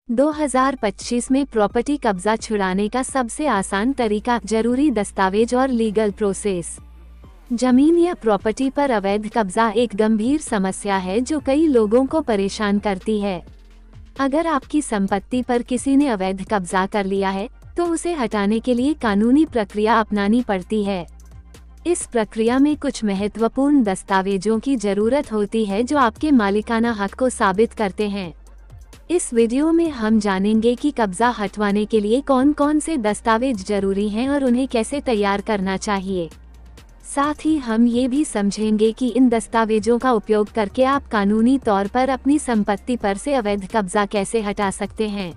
2025 में प्रॉपर्टी कब्जा छुड़ाने का सबसे आसान तरीका जरूरी दस्तावेज और लीगल प्रोसेस। जमीन या प्रॉपर्टी पर अवैध कब्जा एक गंभीर समस्या है जो कई लोगों को परेशान करती है। अगर आपकी संपत्ति पर किसी ने अवैध कब्जा कर लिया है तो उसे हटाने के लिए कानूनी प्रक्रिया अपनानी पड़ती है। इस प्रक्रिया में कुछ महत्वपूर्ण दस्तावेजों की जरूरत होती है जो आपके मालिकाना हक को साबित करते हैं। इस वीडियो में हम जानेंगे कि कब्जा हटवाने के लिए कौन कौन से दस्तावेज जरूरी हैं और उन्हें कैसे तैयार करना चाहिए। साथ ही हम ये भी समझेंगे कि इन दस्तावेजों का उपयोग करके आप कानूनी तौर पर अपनी संपत्ति पर से अवैध कब्जा कैसे हटा सकते हैं।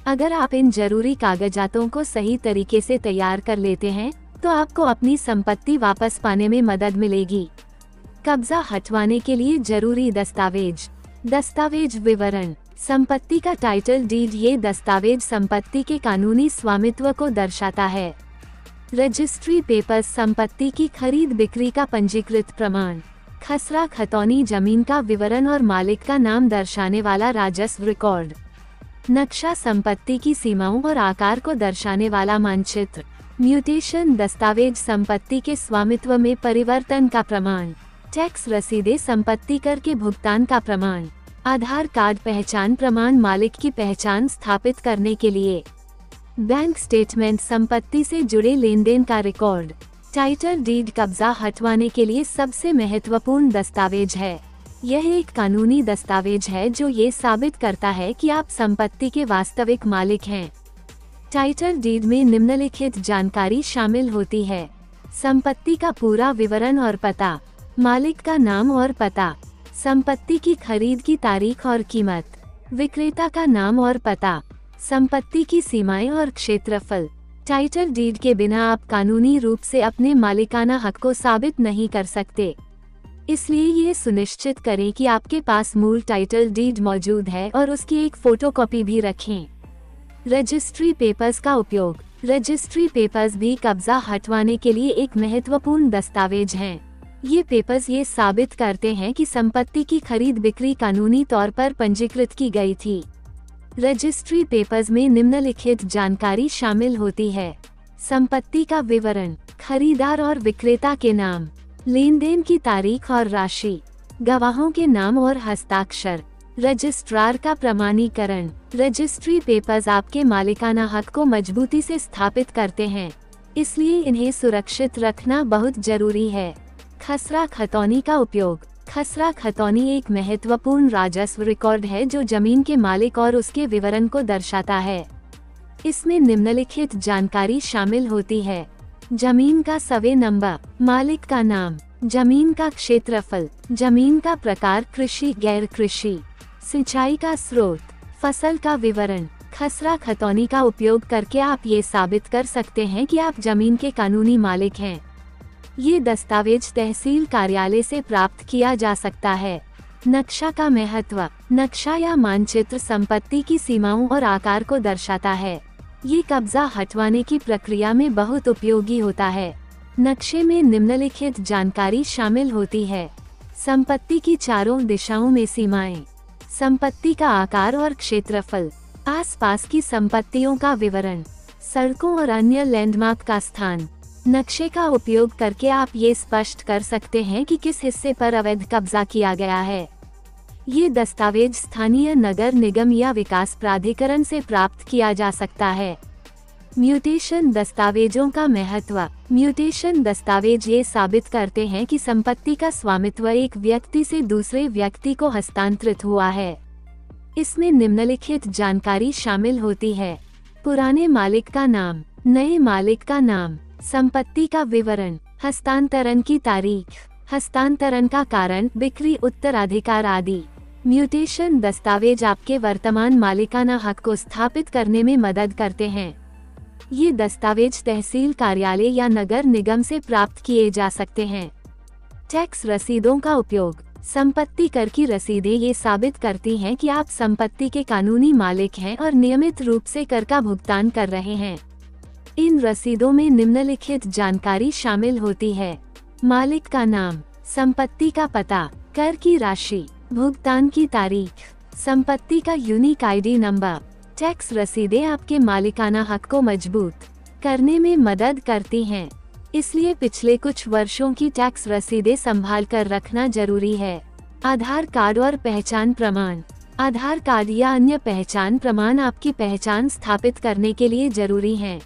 अगर आप इन जरूरी कागजातों को सही तरीके से तैयार कर लेते हैं तो आपको अपनी संपत्ति वापस पाने में मदद मिलेगी। कब्जा हटवाने के लिए जरूरी दस्तावेज। दस्तावेज विवरण। संपत्ति का टाइटल डीड। ये दस्तावेज संपत्ति के कानूनी स्वामित्व को दर्शाता है। Registry papers. संपत्ति की खरीद बिक्री का पंजीकृत प्रमाण। खसरा खतौनी। जमीन का विवरण और मालिक का नाम दर्शाने वाला राजस्व रिकॉर्ड। नक्शा। संपत्ति की सीमाओं और आकार को दर्शाने वाला मानचित्र। म्यूटेशन दस्तावेज। संपत्ति के स्वामित्व में परिवर्तन का प्रमाण। टैक्स रसीदें। संपत्ति कर के भुगतान का प्रमाण। आधार कार्ड। पहचान प्रमाण। मालिक की पहचान स्थापित करने के लिए। Bank statement. संपत्ति से जुड़े लेन देन का रिकॉर्ड। टाइटल डीड कब्जा हटवाने के लिए सबसे महत्वपूर्ण दस्तावेज है। यह एक कानूनी दस्तावेज है जो ये साबित करता है कि आप संपत्ति के वास्तविक मालिक हैं। टाइटल डीड में निम्नलिखित जानकारी शामिल होती है। संपत्ति का पूरा विवरण और पता। मालिक का नाम और पता। संपत्ति की खरीद की तारीख और कीमत। विक्रेता का नाम और पता। संपत्ति की सीमाएं और क्षेत्रफल। टाइटल डीड के बिना आप कानूनी रूप से अपने मालिकाना हक को साबित नहीं कर सकते, इसलिए ये सुनिश्चित करें कि आपके पास मूल टाइटल डीड मौजूद है और उसकी एक फोटोकॉपी भी रखें। रजिस्ट्री पेपर्स का उपयोग। रजिस्ट्री पेपर्स भी कब्जा हटवाने के लिए एक महत्वपूर्ण दस्तावेज हैं। ये पेपर्स ये साबित करते हैं कि संपत्ति की खरीद बिक्री कानूनी तौर पर पंजीकृत की गई थी। रजिस्ट्री पेपर्स में निम्नलिखित जानकारी शामिल होती है। संपत्ति का विवरण। खरीदार और विक्रेता के नाम। लेन देन की तारीख और राशि। गवाहों के नाम और हस्ताक्षर। रजिस्ट्रार का प्रमाणीकरण। रजिस्ट्री पेपर्स आपके मालिकाना हक को मजबूती से स्थापित करते हैं, इसलिए इन्हें सुरक्षित रखना बहुत जरूरी है। खसरा खतौनी का उपयोग। खसरा खतौनी एक महत्वपूर्ण राजस्व रिकॉर्ड है जो जमीन के मालिक और उसके विवरण को दर्शाता है। इसमें निम्नलिखित जानकारी शामिल होती है। जमीन का सर्वे नंबर। मालिक का नाम। जमीन का क्षेत्रफल। जमीन का प्रकार कृषि गैर कृषि। सिंचाई का स्रोत। फसल का विवरण। खसरा खतौनी का उपयोग करके आप ये साबित कर सकते हैं कि आप जमीन के कानूनी मालिक हैं। ये दस्तावेज तहसील कार्यालय से प्राप्त किया जा सकता है। नक्शा का महत्व। नक्शा या मानचित्र संपत्ति की सीमाओं और आकार को दर्शाता है। ये कब्जा हटवाने की प्रक्रिया में बहुत उपयोगी होता है। नक्शे में निम्नलिखित जानकारी शामिल होती है। संपत्ति की चारों दिशाओं में सीमाएं। संपत्ति का आकार और क्षेत्रफल। आसपास की संपत्तियों का विवरण। सड़कों और अन्य लैंडमार्क का स्थान। नक्शे का उपयोग करके आप ये स्पष्ट कर सकते हैं कि किस हिस्से पर अवैध कब्जा किया गया है। ये दस्तावेज स्थानीय नगर निगम या विकास प्राधिकरण से प्राप्त किया जा सकता है। म्यूटेशन दस्तावेजों का महत्व। म्यूटेशन दस्तावेज ये साबित करते हैं कि संपत्ति का स्वामित्व एक व्यक्ति से दूसरे व्यक्ति को हस्तांतरित हुआ है। इसमें निम्नलिखित जानकारी शामिल होती है। पुराने मालिक का नाम। नए मालिक का नाम। संपत्ति का विवरण। हस्तांतरण की तारीख। हस्तांतरण का कारण। बिक्री उत्तराधिकार आदि। म्यूटेशन दस्तावेज आपके वर्तमान मालिकाना हक को स्थापित करने में मदद करते हैं। ये दस्तावेज तहसील कार्यालय या नगर निगम से प्राप्त किए जा सकते हैं। टैक्स रसीदों का उपयोग। संपत्ति कर की रसीदें ये साबित करती हैं कि आप संपत्ति के कानूनी मालिक हैं और नियमित रूप से कर का भुगतान कर रहे हैं। इन रसीदों में निम्नलिखित जानकारी शामिल होती है। मालिक का नाम। संपत्ति का पता। कर की राशि। भुगतान की तारीख, संपत्ति का यूनिक आईडी नंबर। टैक्स रसीदें आपके मालिकाना हक को मजबूत करने में मदद करती हैं, इसलिए पिछले कुछ वर्षों की टैक्स रसीदें संभाल कर रखना जरूरी है। आधार कार्ड और पहचान प्रमाण। आधार कार्ड या अन्य पहचान प्रमाण आपकी पहचान स्थापित करने के लिए जरूरी हैं।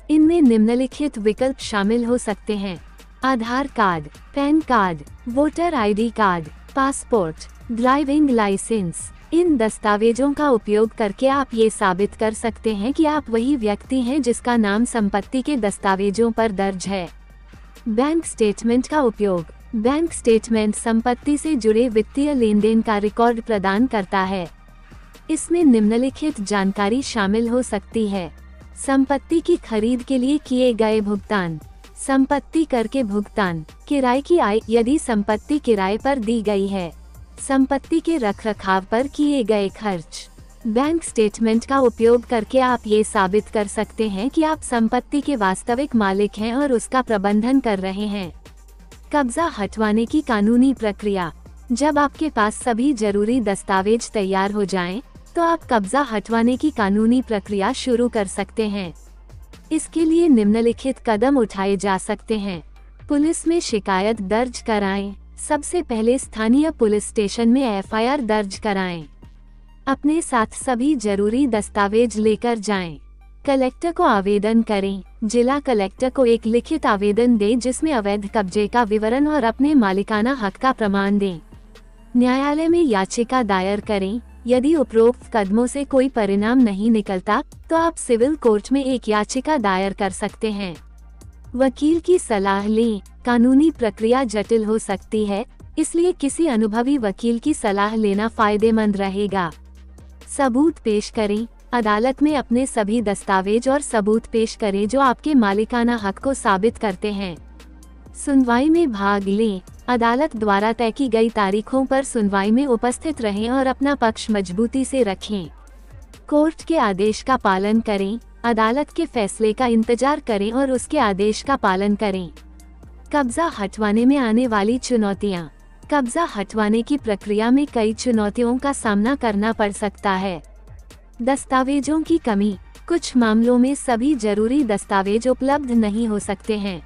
इनमें निम्नलिखित विकल्प शामिल हो सकते हैं: Aadhaar card, PAN card, voter ID card, passport, driving licence. इन दस्तावेजों का उपयोग करके आप ये साबित कर सकते हैं कि आप वही व्यक्ति हैं जिसका नाम संपत्ति के दस्तावेजों पर दर्ज है। बैंक स्टेटमेंट का उपयोग। बैंक स्टेटमेंट संपत्ति से जुड़े वित्तीय लेनदेन का रिकॉर्ड प्रदान करता है। इसमें निम्नलिखित जानकारी शामिल हो सकती है: संपत्ति की खरीद के लिए किए गए भुगतान, संपत्ति कर के भुगतान, किराए की आय यदि संपत्ति किराए पर दी गई है, संपत्ति के रखरखाव पर किए गए खर्च। बैंक स्टेटमेंट का उपयोग करके आप ये साबित कर सकते हैं कि आप संपत्ति के वास्तविक मालिक हैं और उसका प्रबंधन कर रहे हैं। कब्जा हटवाने की कानूनी प्रक्रिया। जब आपके पास सभी जरूरी दस्तावेज तैयार हो जाएं, तो आप कब्जा हटवाने की कानूनी प्रक्रिया शुरू कर सकते हैं। इसके लिए निम्नलिखित कदम उठाए जा सकते हैं: पुलिस में शिकायत दर्ज कराएं। सबसे पहले स्थानीय पुलिस स्टेशन में एफआईआर दर्ज कराएं। अपने साथ सभी जरूरी दस्तावेज लेकर जाएं। कलेक्टर को आवेदन करें। जिला कलेक्टर को एक लिखित आवेदन दें जिसमें अवैध कब्जे का विवरण और अपने मालिकाना हक का प्रमाण दें। न्यायालय में याचिका दायर करें। यदि उपरोक्त कदमों से कोई परिणाम नहीं निकलता, तो आप सिविल कोर्ट में एक याचिका दायर कर सकते हैं। वकील की सलाह लें। कानूनी प्रक्रिया जटिल हो सकती है, इसलिए किसी अनुभवी वकील की सलाह लेना फायदेमंद रहेगा। सबूत पेश करें। अदालत में अपने सभी दस्तावेज और सबूत पेश करें जो आपके मालिकाना हक को साबित करते हैं। सुनवाई में भाग लें। अदालत द्वारा तय की गई तारीखों पर सुनवाई में उपस्थित रहें और अपना पक्ष मजबूती से रखें। कोर्ट के आदेश का पालन करें। अदालत के फैसले का इंतजार करें और उसके आदेश का पालन करें। कब्जा हटवाने में आने वाली चुनौतियां। कब्जा हटवाने की प्रक्रिया में कई चुनौतियों का सामना करना पड़ सकता है। दस्तावेजों की कमी। कुछ मामलों में सभी जरूरी दस्तावेज उपलब्ध नहीं हो सकते हैं।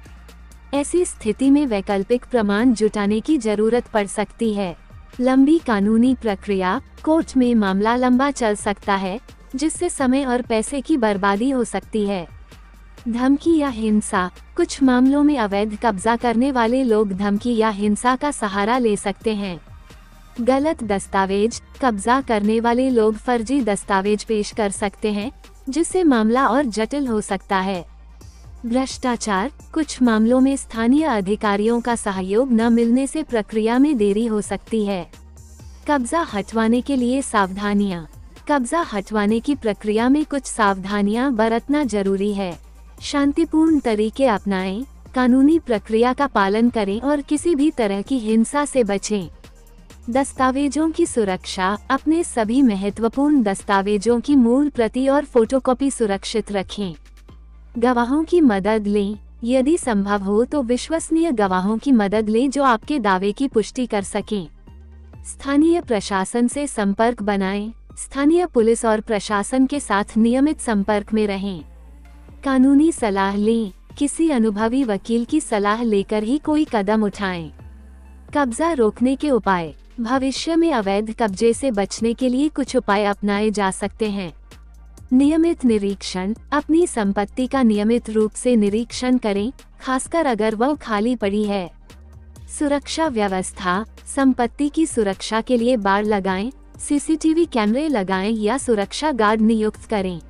ऐसी स्थिति में वैकल्पिक प्रमाण जुटाने की जरूरत पड़ सकती है। लंबी कानूनी प्रक्रिया। कोर्ट में मामला लंबा चल सकता है, जिससे समय और पैसे की बर्बादी हो सकती है। धमकी या हिंसा। कुछ मामलों में अवैध कब्जा करने वाले लोग धमकी या हिंसा का सहारा ले सकते हैं। गलत दस्तावेज। कब्जा करने वाले लोग फर्जी दस्तावेज पेश कर सकते हैं, जिससे मामला और जटिल हो सकता है। भ्रष्टाचार। कुछ मामलों में स्थानीय अधिकारियों का सहयोग न मिलने से प्रक्रिया में देरी हो सकती है। कब्जा हटवाने के लिए सावधानियां। कब्जा हटवाने की प्रक्रिया में कुछ सावधानियां बरतना जरूरी है। शांतिपूर्ण तरीके अपनाएं, कानूनी प्रक्रिया का पालन करें और किसी भी तरह की हिंसा से बचें। दस्तावेजों की सुरक्षा। अपने सभी महत्वपूर्ण दस्तावेजों की मूल प्रति और फोटोकॉपी सुरक्षित रखें। गवाहों की मदद लें। यदि संभव हो तो विश्वसनीय गवाहों की मदद लें जो आपके दावे की पुष्टि कर सकें। स्थानीय प्रशासन से संपर्क बनाएं। स्थानीय पुलिस और प्रशासन के साथ नियमित संपर्क में रहें। कानूनी सलाह लें। किसी अनुभवी वकील की सलाह लेकर ही कोई कदम उठाएं। कब्जा रोकने के उपाय। भविष्य में अवैध कब्जे से बचने के लिए कुछ उपाय अपनाए जा सकते हैं। नियमित निरीक्षण। अपनी संपत्ति का नियमित रूप से निरीक्षण करें, खासकर अगर वह खाली पड़ी है। सुरक्षा व्यवस्था। संपत्ति की सुरक्षा के लिए बाड़ लगाएं, सीसीटीवी कैमरे लगाएं या सुरक्षा गार्ड नियुक्त करें।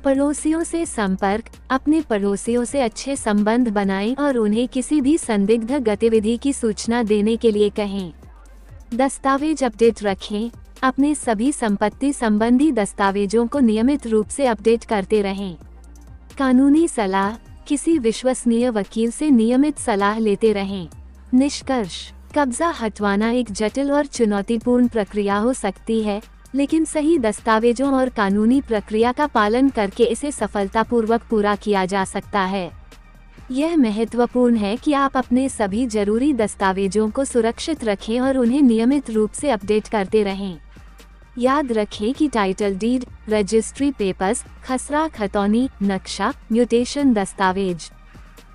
पड़ोसियों से संपर्क। अपने पड़ोसियों से अच्छे संबंध बनाएं और उन्हें किसी भी संदिग्ध गतिविधि की सूचना देने के लिए कहें। दस्तावेज अपडेट रखें। अपने सभी संपत्ति संबंधी दस्तावेजों को नियमित रूप से अपडेट करते रहें। कानूनी सलाह। किसी विश्वसनीय वकील से नियमित सलाह लेते रहें। निष्कर्ष। कब्जा हटवाना एक जटिल और चुनौतीपूर्ण प्रक्रिया हो सकती है, लेकिन सही दस्तावेजों और कानूनी प्रक्रिया का पालन करके इसे सफलतापूर्वक पूरा किया जा सकता है। यह महत्वपूर्ण है कि आप अपने सभी जरूरी दस्तावेजों को सुरक्षित रखें और उन्हें नियमित रूप से अपडेट करते रहें। याद रखें कि टाइटल डीड, रजिस्ट्री पेपर्स, खसरा खतौनी, नक्शा, म्यूटेशन दस्तावेज,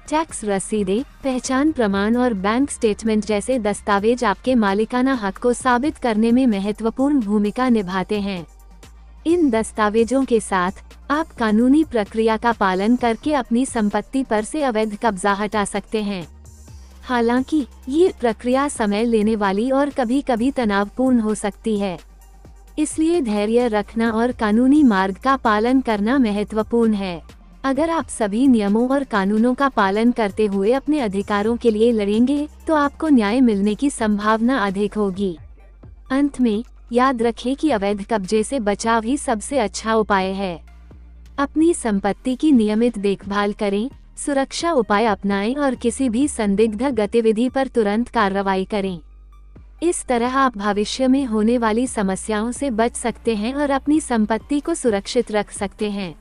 टैक्स रसीदें, पहचान प्रमाण और बैंक स्टेटमेंट जैसे दस्तावेज आपके मालिकाना हक को साबित करने में महत्वपूर्ण भूमिका निभाते हैं। इन दस्तावेजों के साथ आप कानूनी प्रक्रिया का पालन करके अपनी संपत्ति पर से अवैध कब्जा हटा सकते हैं। हालांकि ये प्रक्रिया समय लेने वाली और कभी कभी तनावपूर्ण हो सकती है, इसलिए धैर्य रखना और कानूनी मार्ग का पालन करना महत्वपूर्ण है। अगर आप सभी नियमों और कानूनों का पालन करते हुए अपने अधिकारों के लिए लड़ेंगे तो आपको न्याय मिलने की संभावना अधिक होगी। अंत में याद रखें कि अवैध कब्जे से बचाव ही सबसे अच्छा उपाय है। अपनी संपत्ति की नियमित देखभाल करें, सुरक्षा उपाय अपनाएं और किसी भी संदिग्ध गतिविधि पर तुरंत कार्रवाई करें। इस तरह आप भविष्य में होने वाली समस्याओं से बच सकते हैं और अपनी संपत्ति को सुरक्षित रख सकते हैं।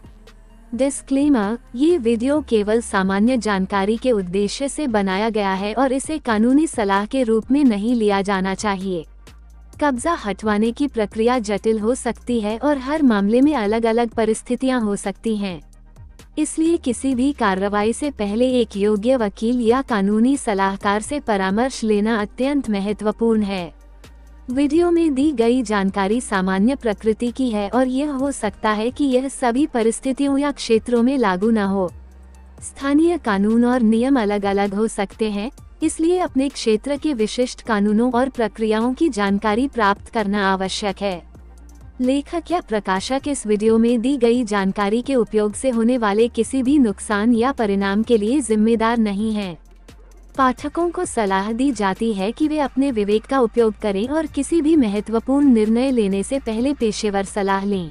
डिस्क्लेमर: ये वीडियो केवल सामान्य जानकारी के उद्देश्य से बनाया गया है और इसे कानूनी सलाह के रूप में नहीं लिया जाना चाहिए। कब्जा हटवाने की प्रक्रिया जटिल हो सकती है और हर मामले में अलग अलग परिस्थितियां हो सकती हैं। इसलिए किसी भी कार्रवाई से पहले एक योग्य वकील या कानूनी सलाहकार से परामर्श लेना अत्यंत महत्वपूर्ण है। वीडियो में दी गई जानकारी सामान्य प्रकृति की है और यह हो सकता है कि यह सभी परिस्थितियों या क्षेत्रों में लागू न हो। स्थानीय कानून और नियम अलग अलग हो सकते हैं, इसलिए अपने क्षेत्र के विशिष्ट कानूनों और प्रक्रियाओं की जानकारी प्राप्त करना आवश्यक है। लेखक या प्रकाशक इस वीडियो में दी गई जानकारी के उपयोग से होने वाले किसी भी नुकसान या परिणाम के लिए जिम्मेदार नहीं है। पाठकों को सलाह दी जाती है कि वे अपने विवेक का उपयोग करें और किसी भी महत्वपूर्ण निर्णय लेने से पहले पेशेवर सलाह लें।